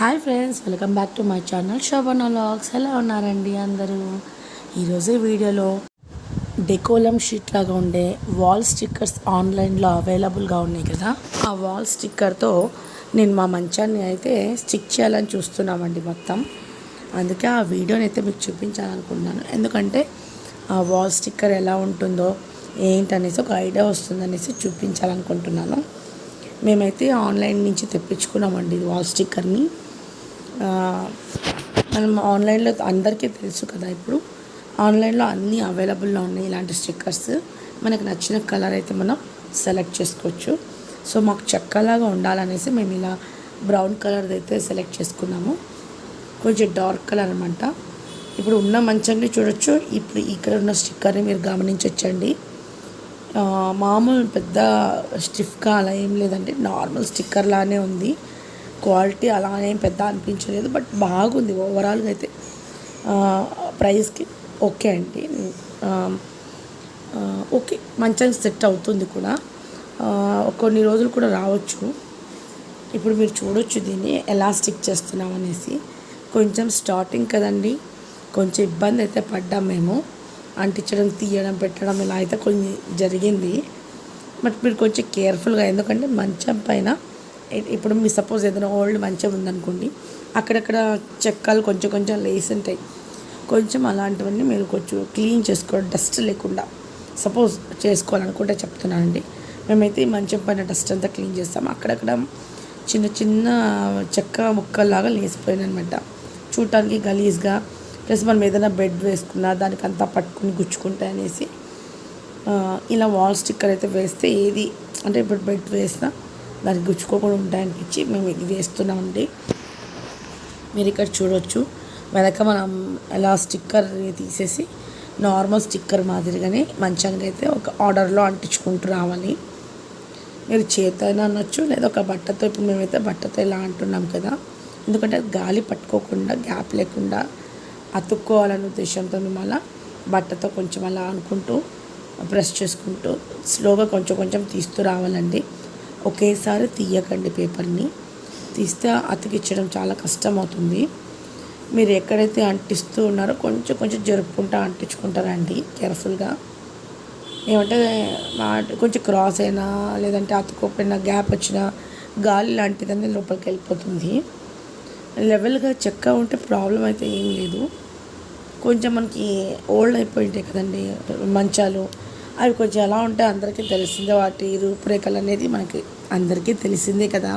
Hi friends, welcome back to my channel Shobhana vlogs. ఎలా ఉన్నారండి అందరూ? ఈరోజు వీడియోలో డెకోలం షీట్ లాగా ఉండే వాల్ స్టిక్కర్స్ ఆన్లైన్లో అవైలబుల్గా ఉన్నాయి కదా. ఆ వాల్ స్టిక్కర్తో నేను మా మంచాన్ని అయితే స్టిక్ చేయాలని చూస్తున్నామండి మొత్తం. అందుకే ఆ వీడియోని అయితే మీకు చూపించాలనుకుంటున్నాను. ఎందుకంటే ఆ వాల్ స్టిక్కర్ ఎలా ఉంటుందో ఏంటనేసి ఒక ఐడియా వస్తుందనేసి చూపించాలనుకుంటున్నాను. మేమైతే ఆన్లైన్ నుంచి తెప్పించుకున్నామండి వాల్ స్టిక్కర్ని. మనం ఆన్లైన్లో అందరికీ తెలుసు కదా, ఇప్పుడు ఆన్లైన్లో అన్నీ అవైలబుల్లో ఉన్నాయి. ఇలాంటి స్టిక్కర్స్ మనకు నచ్చిన కలర్ అయితే మనం సెలెక్ట్ చేసుకోవచ్చు. సో మాకు చెక్కలాగా ఉండాలనేసి మేము ఇలా బ్రౌన్ కలర్ది అయితే సెలెక్ట్ చేసుకున్నాము. కొంచెం డార్క్ కలర్ అనమాట. ఇప్పుడు ఉన్న మంచాన్ని చూడొచ్చు. ఇప్పుడు ఇక్కడ ఉన్న స్టిక్కర్ని మీరు గమనించవచ్చండి. మామూలు పెద్ద స్టిఫ్గా అలా ఏం లేదండి, నార్మల్ స్టిక్కర్ లానే ఉంది. క్వాలిటీ అలానే పెద్ద అనిపించలేదు, బట్ బాగుంది ఓవరాల్గా అయితే. ప్రైస్కి ఓకే అండి, ఓకే, మంచిగా సెట్ అవుతుంది కూడా. కొన్ని రోజులు కూడా రావచ్చు. ఇప్పుడు మీరు చూడొచ్చు దీన్ని ఎలా స్టిక్ చేస్తున్నాం అనేసి. కొంచెం స్టార్టింగ్ కదండి, కొంచెం ఇబ్బంది అయితే పడ్డాం మేము. అంటించడం, తీయడం, పెట్టడం ఇలా అయితే కొన్ని జరిగింది. బట్ మీరు కొంచెం కేర్ఫుల్గా, ఎందుకంటే మంచం పైన ఇప్పుడు మీ సపోజ్ ఏదైనా ఓల్డ్ మంచం ఉందనుకోండి, అక్కడక్కడ చెక్కలు కొంచెం కొంచెం లేసి ఉంటాయి. కొంచెం అలాంటివన్నీ మీరు కొంచెం క్లీన్ చేసుకోవాలి, డస్ట్ లేకుండా. సపోజ్ చేసుకోవాలనుకుంటే చెప్తున్నానండి. మేమైతే ఈ మంచం పైన డస్ట్ అంతా క్లీన్ చేస్తాం. అక్కడక్కడ చిన్న చిన్న చెక్క ముక్కల్లాగా లేసిపోయినాయి అనమాట. చూడటానికి గలీజ్గా, ప్లస్ మనం ఏదైనా బెడ్ వేసుకున్నా దానికి అంతా పట్టుకుని గుచ్చుకుంటాయి అనేసి ఇలా వాల్ స్టిక్కర్ అయితే వేస్తే ఏది అంటే ఇప్పుడు బెడ్ వేసినా దానికి గుచ్చుకోకుండా ఉంటాయనిపించి మేము ఇది వేస్తున్నామండి. మీరు ఇక్కడ చూడవచ్చు, వెనక మనం ఎలా స్టిక్కర్ తీసేసి నార్మల్ స్టిక్కర్ మాదిరిగానే మంచానికి అయితే ఒక ఆర్డర్లో అంటించుకుంటూ రావాలి. మీరు చేత అయినా అనొచ్చు, లేదా ఒక బట్టతో. ఇప్పుడు మేమైతే బట్టతో ఇలా అంటున్నాం కదా, ఎందుకంటే గాలి పట్టుకోకుండా, గ్యాప్ లేకుండా అతుక్కోవాలనే ఉద్దేశంతో మేము అలా బట్టతో కొంచెం అలా అనుకుంటూ ప్రెస్ చేసుకుంటూ స్లోగా కొంచెం కొంచెం తీస్తూ రావాలండి. ఒకేసారి తీయకండి, పేపర్ని తీస్తే అతికించడం చాలా కష్టం అవుతుంది. మీరు ఎక్కడైతే అంటిస్తూ ఉన్నారో కొంచెం కొంచెం జరుపుకుంటూ అంటించుకుంటారండి కేర్ఫుల్గా. ఏమంటే కొంచెం క్రాస్ అయినా, లేదంటే అతుక్కోపోయినా, గ్యాప్ వచ్చినా, గాలి లాంటిదని లోపలికి వెళ్ళిపోతుంది. లెవెల్గా చెక్క ఉంటే ప్రాబ్లం అయితే ఏం లేదు. కొంచెం మనకి ఓల్డ్ అయిపోయి ఉంటాయి కదండి మంచాలు, అవి కొంచెం ఎలా ఉంటే అందరికీ తెలిసిందే. వాటి రూపురేఖలు అనేది మనకి అందరికీ తెలిసిందే కదా.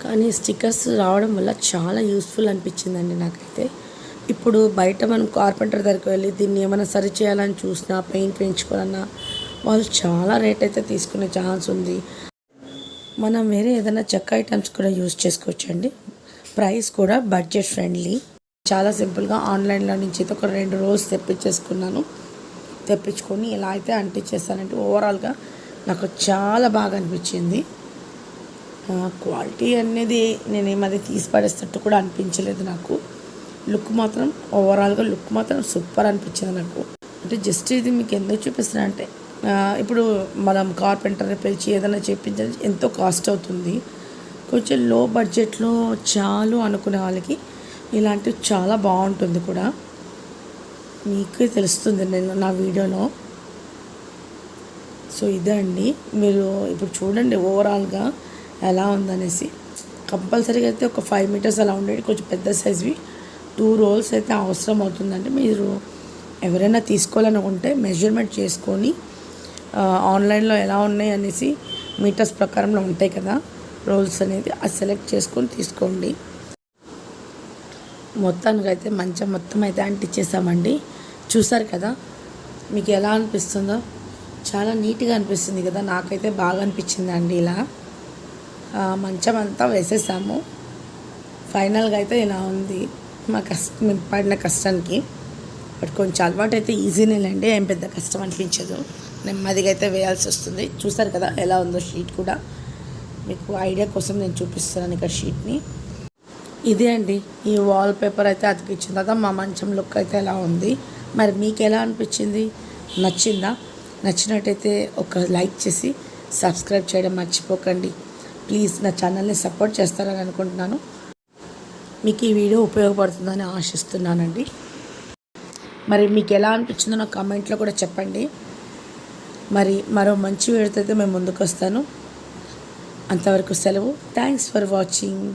కానీ స్టిక్కర్స్ రావడం వల్ల చాలా యూస్ఫుల్ అనిపించిందండి నాకైతే. ఇప్పుడు బయట మనం కార్పెంటర్ దగ్గరికి వెళ్ళి దీన్ని ఏమైనా సరి చేయాలని చూసినా, పెయింట్ వేయించుకోవాలన్నా వాళ్ళు చాలా రేట్ అయితే తీసుకునే ఛాన్స్ ఉంది. మనం వేరే ఏదైనా చెక్క ఐటమ్స్ కూడా యూజ్ చేసుకోవచ్చండి. ప్రైస్ కూడా బడ్జెట్ ఫ్రెండ్లీ. చాలా సింపుల్గా ఆన్లైన్లో నుంచి అయితే ఒక 2 రోజులు తెప్పించుకొని ఇలా అయితే అంటించేస్తానంటే ఓవరాల్గా నాకు చాలా బాగా అనిపించింది. క్వాలిటీ అనేది నేనేమది తీసి పడేస్తట్టు కూడా అనిపించలేదు నాకు. ఓవరాల్గా లుక్ మాత్రం సూపర్ అనిపించింది నాకు. అంటే జస్ట్ ఇది మీకు ఎందుకు చూపిస్తున్నా అంటే, ఇప్పుడు మనం కార్పెంటర్ని పిలిచి ఏదైనా చేయించాలి, ఎంతో కాస్ట్ అవుతుంది. కొంచెం లో బడ్జెట్లో చాలు అనుకునే వాళ్ళకి ఇలాంటివి చాలా బాగుంటుంది కూడా. మీకే తెలుస్తుంది నేను నా వీడియోలో. సో ఇదే అండి, మీరు ఇప్పుడు చూడండి ఓవరాల్గా ఎలా ఉందనేసి. కంపల్సరీగా అయితే ఒక 5 మీటర్స్ అలా ఉండేది, కొంచెం పెద్ద సైజ్వి 2 రోల్స్ అయితే అవసరం అవుతుందండి. మీరు ఎవరైనా తీసుకోవాలనుకుంటే మెజర్మెంట్ చేసుకొని, ఆన్లైన్లో ఎలా ఉన్నాయి అనేసి మీటర్స్ ప్రకారంలో ఉంటాయి కదా రోల్స్ అనేది, అది సెలెక్ట్ చేసుకొని తీసుకోండి. మొత్తానికి అయితే మంచం మొత్తం అయితే అంటించేసామండి. చూసారు కదా, మీకు ఎలా అనిపిస్తుందో? చాలా నీట్గా అనిపిస్తుంది కదా. నాకైతే బాగా అనిపించింది అండి. ఇలా మంచం అంతా వేసేసాము. ఫైనల్గా అయితే ఇలా ఉంది మేము పడిన కష్టానికి. బట్ కొంచెం అలవాటు అయితే ఈజీనేనండి, ఏం పెద్ద కష్టం అనిపించదు. నెమ్మదిగా అయితే వేయాల్సి వస్తుంది. చూసారు కదా ఎలా ఉందో షీట్ కూడా. మీకు ఐడియా కోసం నేను చూపిస్తున్నాను ఇక్కడ షీట్ని. ఇదే అండి, ఈ వాల్ పేపర్ అయితే అతికించిన తర్వాత మా మంచం లుక్ అయితే ఎలా ఉంది. మరి మీకు ఎలా అనిపించింది? నచ్చిందా? నచ్చినట్టయితే ఒక లైక్ చేసి సబ్స్క్రైబ్ చేయడం మర్చిపోకండి ప్లీజ్. నా ఛానల్ని సపోర్ట్ చేస్తారని అనుకుంటున్నాను. మీకు ఈ వీడియో ఉపయోగపడుతుందని ఆశిస్తున్నానండి. మరి మీకు ఎలా అనిపించిందో నాకు కామెంట్లో కూడా చెప్పండి. మరి మరో మంచి వీడియోతో అయితే మేము ముందుకు వస్తాను. అంతవరకు సెలవు. Thanks for watching.